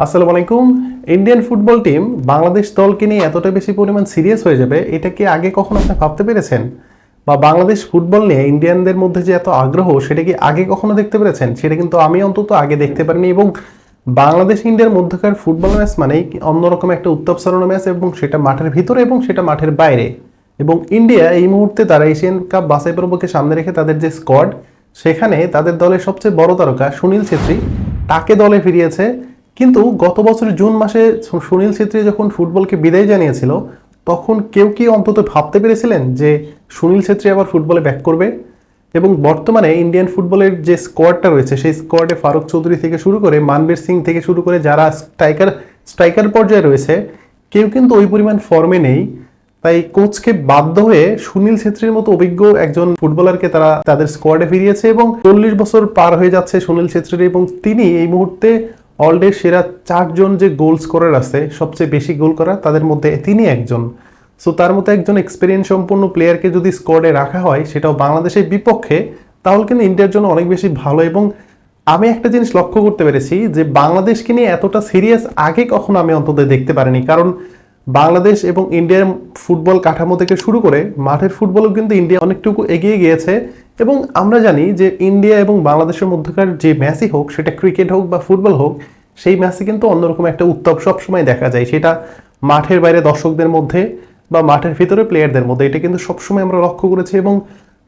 আসসালামু আলাইকুম। Indian football team Bangladesh দলকে নিয়ে এতটা বেশি পরিমাণ সিরিয়াস হয়ে যাবে, এটা কি আগে কখনো আপনি ভাবতে পেরেছেন? বা বাংলাদেশ ফুটবল নিয়ে ইন্ডিয়ানদের মধ্যে যে এত আগ্রহ, সেটা কি আগে কখনো দেখতে পেরেছেন? সেটা কিন্তু আমি অন্তত আগে দেখতে পারিনি। এবং বাংলাদেশ ইন্ডিয়ার মধ্যকার ফুটবল ম্যাচ মানেই অন্যরকম একটা উত্তাপ ছড়ানো ম্যাচ, এবং সেটা মাঠের ভিতরে এবং সেটা মাঠের বাইরে। এবং ইন্ডিয়া এই মুহূর্তে তারা এশিয়ান কাপ বাছাই পর্বকে সামনে রেখে তাদের যে স্কোয়াড, সেখানে তাদের দলের সবচেয়ে বড় তারকা সুনীল ছেত্রী তাকে দলে ফিরিয়েছে। কিন্তু গত বছরের জুন মাসে সুনীল ছেত্রী যখন ফুটবলকে বিদায় জানিয়েছিল, তখন কেউ কি অন্তত ভাবতে পেরেছিলেন যে সুনীল ছেত্রী আবার ফুটবলে ব্যাক করবে? এবং বর্তমানে ইন্ডিয়ান ফুটবলের যে স্কোয়াডটা রয়েছে, সেই স্কোয়াডে ফারুক চৌধুরী থেকে শুরু করে মানবীর সিং থেকে শুরু করে যারা স্ট্রাইকার পর্যায়ে রয়েছে, কেউ কিন্তু ওই পরিমাণ ফর্মে নেই। তাই কোচকে বাধ্য হয়ে সুনীল ছেত্রীর মতো অভিজ্ঞ একজন ফুটবলারকে তারা তাদের স্কোয়াডে ফিরিয়েছে। এবং 40 বছর পার হয়ে যাচ্ছে সুনীল ছেত্রীর, এবং তিনি এই মুহূর্তে অলডে সেরা 4জন যে গোল স্কোরার আছে, সবচেয়ে বেশি গোল করা তাদের মধ্যে তিনি একজন। সো তার মতো একজন এক্সপিরিয়েন্স সম্পন্ন প্লেয়ারকে যদি স্কোয়াডে রাখা হয়, সেটাও বাংলাদেশের বিপক্ষে, তাহলে কিন্তু ইন্ডিয়ার জন্য অনেক বেশি ভালো। এবং আমি একটা জিনিস লক্ষ্য করতে পেরেছি যে বাংলাদেশকে নিয়ে এতটা সিরিয়াস আগে কখনো আমি অন্তত দেখতে পারিনি। কারণ বাংলাদেশ এবং ইন্ডিয়ার ফুটবল কাঠামো থেকে শুরু করে মাঠের ফুটবলও কিন্তু ইন্ডিয়া অনেকটুকু এগিয়ে গিয়েছে। এবং আমরা জানি যে ইন্ডিয়া এবং বাংলাদেশের মধ্যকার যে ম্যাচই হোক, সেটা ক্রিকেট হোক বা ফুটবল হোক, সেই ম্যাচে কিন্তু অন্যরকম একটা উত্তাপ সবসময় দেখা যায়। সেটা মাঠের বাইরে দর্শকদের মধ্যে বা মাঠের ভিতরে প্লেয়ারদের মধ্যে, এটা কিন্তু সবসময় আমরা লক্ষ্য করেছি। এবং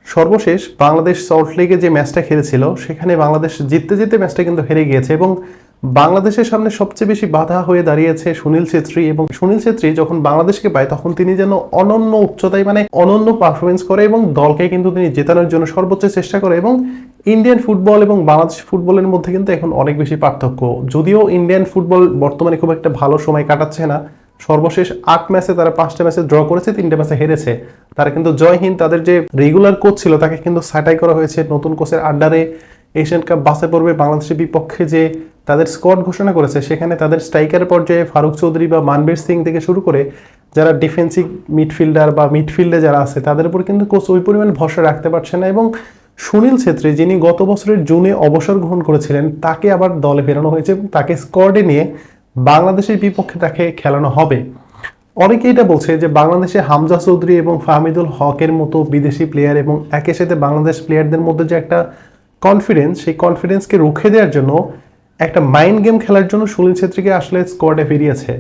সর্বশেষ বাংলাদেশ সল্টলেকে যে ম্যাচটা খেলেছিল, সেখানে বাংলাদেশ জিততে জিততে ম্যাচটা কিন্তু হেরে গিয়েছে। এবং বাংলাদেশের সামনে সবচেয়ে বেশি বাধা হয়ে দাঁড়িয়েছে সুনীল ছেত্রী। এবং সুনীল ছেত্রী যখন বাংলাদেশকে পায়, তখন তিনি যেন অনন্য উচ্চতায়, মানে অনন্য পারফরমেন্স করে এবং দলকে কিন্তু তিনি জেতানোর জন্য সর্বোচ্চ চেষ্টা করে। এবং ইন্ডিয়ান ফুটবল এবং বাংলাদেশ ফুটবলের মধ্যে কিন্তু এখন অনেক বেশি পার্থক্য। যদিও ইন্ডিয়ান ফুটবল বর্তমানে খুব একটা ভালো সময় কাটাচ্ছে না, সর্বশেষ 8 ম্যাচে তারা 5টা ম্যাচে ড্র করেছে, 3টে ম্যাচে হেরেছে। তারা কিন্তু জয়হীন। তাদের যে রেগুলার কোচ ছিল, তাকে কিন্তু ছাঁটাই করা হয়েছে নতুন কোচের আন্ডারে। এশিয়ান কাপ বাছাই পর্বে বাংলাদেশের বিপক্ষে যে তাদের স্কোয়াড ঘোষণা করেছে, সেখানে তাদের স্ট্রাইকার পর্যায়ে ফারুক চৌধুরী বা মানবীর সিং থেকে শুরু করে যারা ডিফেন্সিভ মিডফিল্ডার বা মিডফিল্ডে যারা আছে, তাদের উপর কিন্তু কোচ ওই পরিমাণ ভরসা রাখতে পারছে না। এবং সুনীল ছেত্রী, যিনি গত বছরের জুনে অবসর গ্রহণ করেছিলেন, তাকে আবার দলে ফেরানো হয়েছে এবং তাকে স্কোয়াডে নিয়ে বাংলাদেশের বিপক্ষে তাকে খেলানো হবে। অনেকে এটা বলছে যে বাংলাদেশে হামজা চৌধুরী এবং ফাহমিদুল হকের মতো বিদেশি প্লেয়ার এবং একই সাথে বাংলাদেশ প্লেয়ারদের মধ্যে যে একটা কনফিডেন্স, সেই কনফিডেন্সকে রুখে দেওয়ার জন্য একটা মাইন্ড গেম খেলার জন্য সুনীল ছেত্রীকে আসলে স্কোয়াডে ফিরিয়েছে।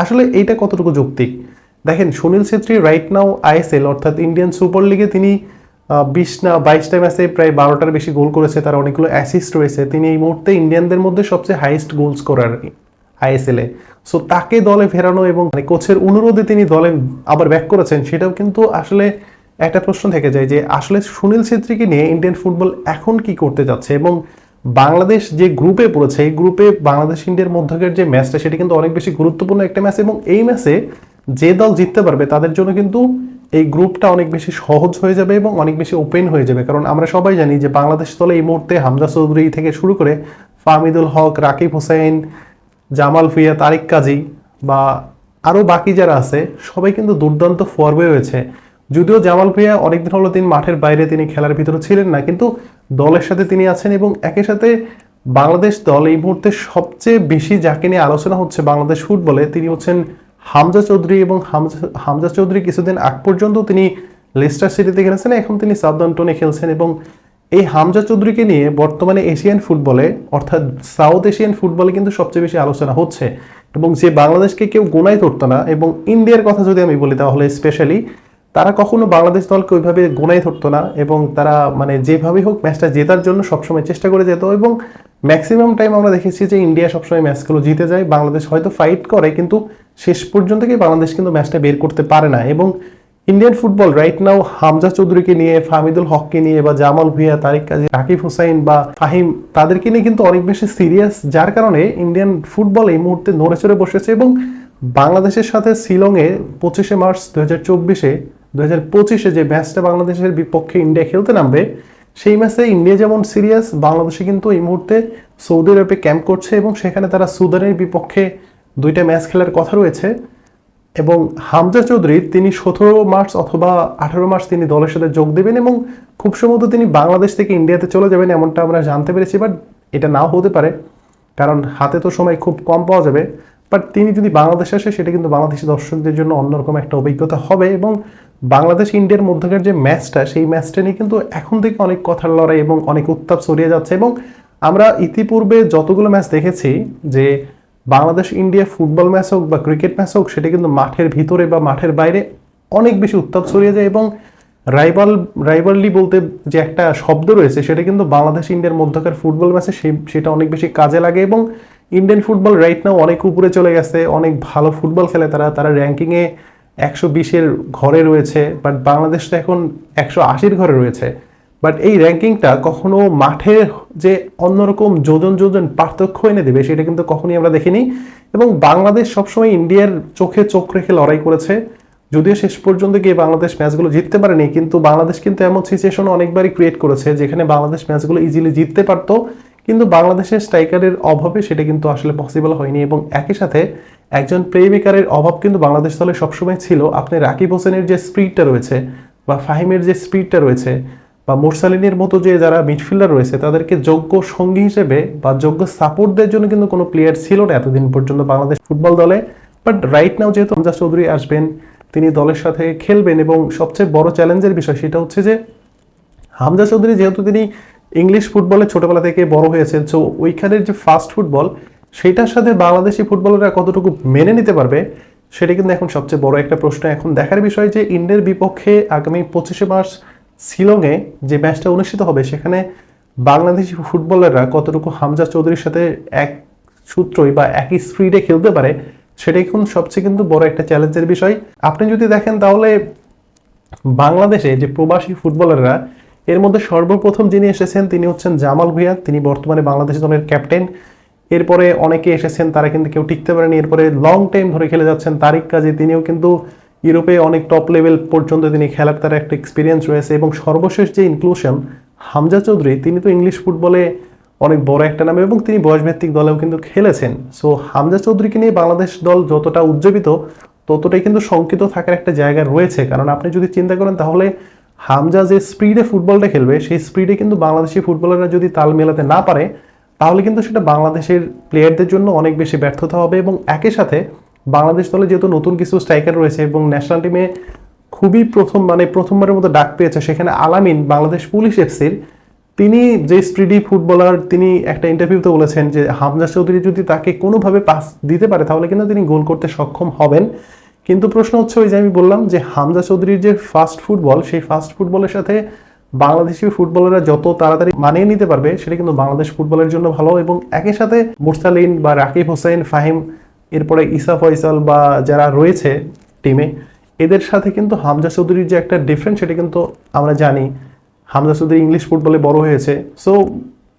আসলে এইটা কতটুকু যৌক্তিক? দেখেন, Sunil Chhetri right now ISL অর্থাৎ ইন্ডিয়ান সুপার লিগে তিনি 20 না 22টা ম্যাচে প্রায় 12টার বেশি গোল করেছে, তার অনেকগুলো অ্যাসিস্ট রয়েছে। তিনি এই মুহূর্তে ইন্ডিয়ানদের মধ্যে সবচেয়ে হাইয়েস্ট গোল স্কোরার আইএসএলে। সো তাকে দলে ফেরানো এবং কোচের অনুরোধে তিনি দলে আবার ব্যাক করেছেন, সেটাও কিন্তু আসলে একটা প্রশ্ন থেকে যায় যে আসলে সুনীল ছেত্রীকে নিয়ে ইন্ডিয়ান ফুটবল এখন কি করতে যাচ্ছে। এবং বাংলাদেশ যে গ্রুপে পড়েছে, এই গ্রুপে বাংলাদেশ ইন্ডিয়ার মধ্যকার যে ম্যাচটা, সেটা কিন্তু অনেক বেশি গুরুত্বপূর্ণ একটা ম্যাচ। এবং এই ম্যাচে যে দল জিততে পারবে, তাদের জন্য কিন্তু এই গ্রুপটা অনেক বেশি সহজ হয়ে যাবে এবং অনেক বেশি ওপেন হয়ে যাবে। কারণ আমরা সবাই জানি যে বাংলাদেশ দলে এই মুহূর্তে হামজা চৌধুরী থেকে শুরু করে ফাহমিদুল হক, রাকিব হোসেন, জামাল ভুঁইয়া, তারিক কাজী বা আরও বাকি যারা আছে, সবাই কিন্তু দুর্দান্ত ফর্মে রয়েছে। যদিও জামাল ভুঁইয়া অনেকদিন হলো তিনি মাঠের বাইরে, তিনি খেলার ভিতরে ছিলেন না, কিন্তু দলের সাথে তিনি আছেন। এবং একই সাথে বাংলাদেশ দল এই মুহূর্তে সবচেয়ে বেশি যাকে নিয়ে আলোচনা হচ্ছে বাংলাদেশ ফুটবলে, তিনি হচ্ছেন হামজা চৌধুরী। এবং হামজা চৌধুরী কিছুদিন আগ পর্যন্ত তিনি লেস্টার সিটিতে খেলেছেন, এখন তিনি সাউদাম্পটনে খেলছেন। এবং এই হামজা চৌধুরীকে নিয়ে বর্তমানে এশিয়ান ফুটবলে অর্থাৎ সাউথ এশিয়ান ফুটবলে কিন্তু সবচেয়ে বেশি আলোচনা হচ্ছে। এবং যে বাংলাদেশকে কেউ গোনাই ধরতো না, এবং ইন্ডিয়ার কথা যদি আমি বলি তাহলে স্পেশালি তারা কখনো বাংলাদেশ দলকে ওইভাবে গোনাই ধরতো না, এবং তারা মানে যেভাবেই হোক ম্যাচটা জেতার জন্য সবসময় চেষ্টা করে যেত। এবং ম্যাক্সিমাম টাইম আমরা দেখেছি যে ইন্ডিয়া সবসময় ম্যাচগুলো জিতে যায়, বাংলাদেশ হয়তো ফাইট করে, কিন্তু শেষ পর্যন্ত কি বাংলাদেশ কিন্তু ম্যাচটা বের করতে পারে না। এবং Indian football right now Hamza চৌধুরীকে নিয়ে, ফাহমিদুল হককে নিয়ে বা জামাল ভুঁইয়া, তারিক কাজী, রাকিব হোসেন বা ফাহিম, তাদেরকে নিয়ে কিন্তু অনেক বেশি সিরিয়াস, যার কারণে ইন্ডিয়ান ফুটবল এই মুহূর্তে নড়ে চড়ে বসেছে। এবং বাংলাদেশের সাথে শিলংয়ে 25শে মার্চ 2025 যে ম্যাচটা বাংলাদেশের বিপক্ষে ইন্ডিয়া খেলতে নামবে, সেই ম্যাচে ইন্ডিয়া যেমন সিরিয়াস, বাংলাদেশে কিন্তু এই মুহূর্তে সৌদি আরবে ক্যাম্প করছে এবং সেখানে তারা সুদানের বিপক্ষে 2টা ম্যাচ খেলার কথা রয়েছে। এবং হামজা চৌধুরী তিনি 17 মার্চ অথবা 18 মার্চ তিনি দলের সাথে যোগ দেবেন এবং খুব সম্ভবত তিনি বাংলাদেশ থেকে ইন্ডিয়াতে চলে যাবেন, এমনটা আমরা জানতে পেরেছি। বাট এটা নাও হতে পারে। কারণ হাতে তো সময় খুব কম পাওয়া যাবে। বাট তিনি যদি বাংলাদেশে আসে সেটা কিন্তু বাংলাদেশি দর্শকদের জন্য অন্যরকম একটা অভিজ্ঞতা হবে, এবং বাংলাদেশ ইন্ডিয়ার মধ্যকার যে ম্যাচটা, সেই ম্যাচটা নিয়ে কিন্তু এখন থেকে অনেক কথার লড়াই এবং অনেক উত্তাপ ছড়িয়ে যাচ্ছে। এবং আমরা ইতিপূর্বে যতগুলো ম্যাচ দেখেছি, যে বাংলাদেশ ইন্ডিয়া ফুটবল ম্যাচ হোক বা ক্রিকেট ম্যাচ হোক, সেটা কিন্তু মাঠের ভিতরে বা মাঠের বাইরে অনেক বেশি উত্তাপ ছড়িয়ে যায়, এবং রাইভালরি বলতে যে একটা শব্দ রয়েছে, সেটা কিন্তু বাংলাদেশ ইন্ডিয়ার মধ্যকার ফুটবল ম্যাচে সেটা অনেক বেশি কাজে লাগে। এবং ইন্ডিয়ান ফুটবল রাইট নাও অনেক উপরে চলে গেছে, অনেক ভালো ফুটবল খেলে তারা র্যাঙ্কিংয়ে 120-এর ঘরে রয়েছে, বাট বাংলাদেশ তো এখন 180-র ঘরে রয়েছে। বাট এই র্যাঙ্কিংটা কখনো মাঠে যে অন্যরকম যোজন যোজন পার্থক্য এনে দেবে সেটা কিন্তু কখনোই আমরা দেখিনি। এবং বাংলাদেশ সবসময় ইন্ডিয়ার চোখে চোখ রেখে লড়াই করেছে, যদিও শেষ পর্যন্ত গিয়ে বাংলাদেশ ম্যাচগুলো জিততে পারেনি, কিন্তু বাংলাদেশ কিন্তু এমন সিচুয়েশন অনেকবারই ক্রিয়েট করেছে যেখানে বাংলাদেশ ম্যাচগুলো ইজিলি জিততে পারতো, কিন্তু বাংলাদেশের স্ট্রাইকারের অভাবে সেটা কিন্তু আসলে পসিবল হয়নি। এবং একই সাথে একজন প্লেমেকারের অভাব কিন্তু বাংলাদেশ দলে সবসময় ছিল। আপনি রাকিব হোসেনের যে স্পিডটা রয়েছে, বা ফাহিমের যে স্পিডটা রয়েছে, বা মোরসালিনের মতো যে যারা মিডফিল্ডার রয়েছে, তাদেরকে যোগ্য সঙ্গী হিসেবে বা যোগ্য সাপোর্ট দেওয়ার জন্য কিন্তু কোনো প্লেয়ার ছিল না এতদিন পর্যন্ত বাংলাদেশ ফুটবল দলে। বাট রাইট নাও যেহেতু হামজা চৌধুরী আসবেন, তিনি দলের সাথে খেলবেন, এবং সবচেয়ে বড় চ্যালেঞ্জের বিষয় সেটা হচ্ছে যে হামজা চৌধুরী যেহেতু তিনি ইংলিশ ফুটবলে ছোটবেলা থেকে বড় হয়েছেন, সো ওইখানের যে ফাস্ট ফুটবল, সেটার সাথে বাংলাদেশি ফুটবলাররা কতটুকু মেনে নিতে পারবে সেটা কিন্তু এখন সবচেয়ে বড় একটা প্রশ্ন। এখন দেখার বিষয় যে ইন্ডিয়ার বিপক্ষে আগামী 25শে মার্চ শিলংয়ে যে ম্যাচটা অনুষ্ঠিত হবে, সেখানে বাংলাদেশি ফুটবলাররা কতটুকু হামজা চৌধুরীর সাথে এক সূত্রই বা একই স্পিডে খেলতে পারে, সেটাই এখন সবচেয়ে কিন্তু বড় একটা চ্যালেঞ্জের বিষয়। আপনি যদি দেখেন তাহলে বাংলাদেশে যে প্রবাসী ফুটবলাররা, এর মধ্যে সর্বপ্রথম যিনি এসেছেন তিনি হচ্ছেন জামাল ভুঁইয়া, তিনি বর্তমানে বাংলাদেশ দলের ক্যাপ্টেন। এরপরে অনেকে এসেছেন, তারা কিন্তু কেউ টিকতে পারেনি। এরপরে লং টাইম ধরে খেলে যাচ্ছেন তারিক কাজী, তিনিও কিন্তু ইউরোপে অনেক টপ লেভেল পর্যন্ত তিনি খেলার তার একটা এক্সপিরিয়েন্স রয়েছে। এবং সর্বশেষ যে ইনক্লুশন হামজা চৌধুরী, তিনি তো ইংলিশ ফুটবলে অনেক বড় একটা নাম, এবং তিনি বয়সভিত্তিক দলেও কিন্তু খেলেছেন। সো হামজা চৌধুরীকে নিয়ে বাংলাদেশ দল যতটা উজ্জীবিত, ততটাই কিন্তু শঙ্কিত থাকার একটা জায়গা রয়েছে। কারণ আপনি যদি চিন্তা করেন তাহলে হামজা যে স্পিডে ফুটবলটা খেলবে, সেই স্পিডে কিন্তু বাংলাদেশি ফুটবলাররা যদি তাল মেলাতে না পারে, তাহলে কিন্তু সেটা বাংলাদেশের প্লেয়ারদের জন্য অনেক বেশি ব্যর্থতা হবে। এবং একই সাথে বাংলাদেশ দলে যেহেতু নতুন কিছু স্ট্রাইকার রয়েছে এবং ন্যাশনাল টিমে খুবই প্রথমবারের মতো ডাক পেয়েছে, সেখানে আলামিন বাংলাদেশ পুলিশ এফসির, তিনি যে স্পিডি ফুটবলার, তিনি একটা ইন্টারভিউতে বলেছেন যে হামজা চৌধুরী যদি তাকে কোনোভাবে পাস দিতে পারে তাহলে কিন্তু তিনি গোল করতে সক্ষম হবেন। কিন্তু প্রশ্ন হচ্ছে ওই যে আমি বললাম যে হামজা চৌধুরীর যে ফাস্ট ফুটবল, সেই ফাস্ট ফুটবলের সাথে বাংলাদেশি ফুটবলাররা যত তাড়াতাড়ি মানিয়ে নিতে পারবে সেটা কিন্তু বাংলাদেশ ফুটবলের জন্য ভালো। এবং একই সাথে মুরসালিন বা রাকিব হোসেন, ফাহিম, এরপরে ইসা ফয়সাল বা যারা রয়েছে টিমে, এদের সাথে কিন্তু হামজা চৌধুরীর যে একটা ডিফারেন্স, সেটা কিন্তু আমরা জানি। হামজা চৌধুরী ইংলিশ ফুটবলে বড় হয়েছে। সো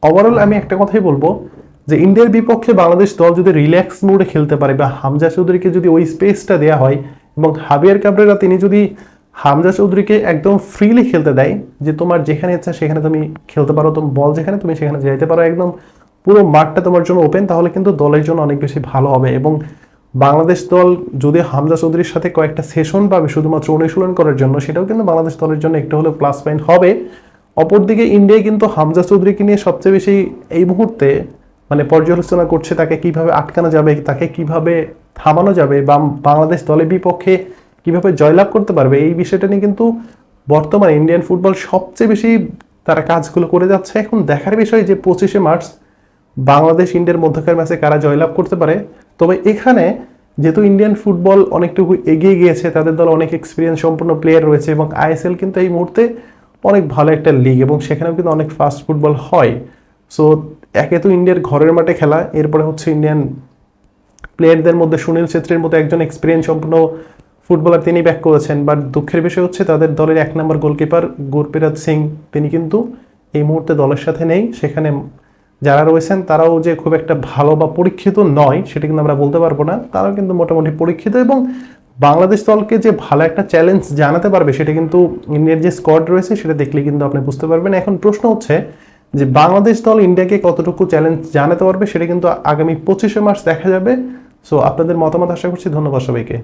ওভারঅল আমি একটা কথাই বলবো যে ইন্ডিয়ার বিপক্ষে বাংলাদেশ দল যদি রিল্যাক্স মুডে খেলতে পারে, বা হামজা চৌধুরীকে যদি ওই স্পেসটা দেওয়া হয়, এবং হাবিয়ার কাবরেরা তিনি যদি হামজা চৌধুরীকে একদম ফ্রিলি খেলতে দেয়, যে তোমার যেখানে ইচ্ছা সেখানে তুমি খেলতে পারো, তুমি বল যেখানে তুমি সেখানে যাইতে পারো, একদম পুরো মাঠটা তোমার জন্য ওপেন, তাহলে কিন্তু দলের জন্য অনেক বেশি ভালো হবে। এবং বাংলাদেশ দল যদি হামজা চৌধুরীর সাথে কয়েকটা সেশন পাবে শুধুমাত্র অনুশীলন করার জন্য, সেটাও কিন্তু বাংলাদেশ দলের জন্য একটু হলেও প্লাস পয়েন্ট হবে। অপরদিকে ইন্ডিয়া কিন্তু হামজা চৌধুরীকে নিয়ে সবচেয়ে বেশি এই মুহূর্তে পর্যালোচনা করছে, তাকে কিভাবে আটকানো যাবে, তাকে কিভাবে থামানো যাবে, বা বাংলাদেশ দলের বিপক্ষে কিভাবে জয়লাভ করতে পারবে, এই বিষয়টা নিয়ে কিন্তু বর্তমানে ইন্ডিয়ান ফুটবল সবচেয়ে বেশি তারা কাজগুলো করে যাচ্ছে। এখন দেখার বিষয় যে 25শে মার্চ বাংলাদেশ ইন্ডিয়ার মধ্যকার ম্যাচে কারা জয়লাভ করতে পারে। তবে এখানে যেহেতু ইন্ডিয়ান ফুটবল অনেকটুকু এগিয়ে গিয়েছে, তাদের দল অনেক এক্সপিরিয়েন্স সম্পন্ন প্লেয়ার রয়েছে, এবং আইএসএল কিন্তু এই মুহূর্তে অনেক ভালো একটা লিগ, এবং সেখানেও কিন্তু অনেক ফাস্ট ফুটবল হয়। সো একে তো ইন্ডিয়ার ঘরের মাঠে খেলা, এরপরে হচ্ছে ইন্ডিয়ান প্লেয়ারদের মধ্যে সুনীল ছেত্রীর মতো একজন এক্সপিরিয়েন্স সম্পন্ন ফুটবলার তিনি ব্যাক করেছেন। বাট দুঃখের বিষয় হচ্ছে তাদের দলের 1 নম্বর গোলকিপার গুরপ্রীত সিং, তিনি কিন্তু এই মুহূর্তে দলের সাথে নেই। সেখানে যারা রয়েছেন তারাও যে খুব একটা ভালো বা পরীক্ষিত নয় সেটা কিন্তু আমরা বলতে পারবো না, তারাও কিন্তু মোটামুটি পরীক্ষিত। এবং বাংলাদেশ দলকে যে ভালো একটা চ্যালেঞ্জ জানাতে পারবে সেটা কিন্তু ইন্ডিয়ার যে স্কোয়াড রয়েছে সেটা দেখলে কিন্তু আপনি বুঝতে পারবেন। এখন প্রশ্ন হচ্ছে যে বাংলাদেশ দল ইন্ডিয়াকে কতটুকু চ্যালেঞ্জ জানাতে পারবে, সেটা কিন্তু আগামী 25শে মার্চ দেখা যাবে। সো আপনাদের মতামত আশা করছি। ধন্যবাদ সবাইকে।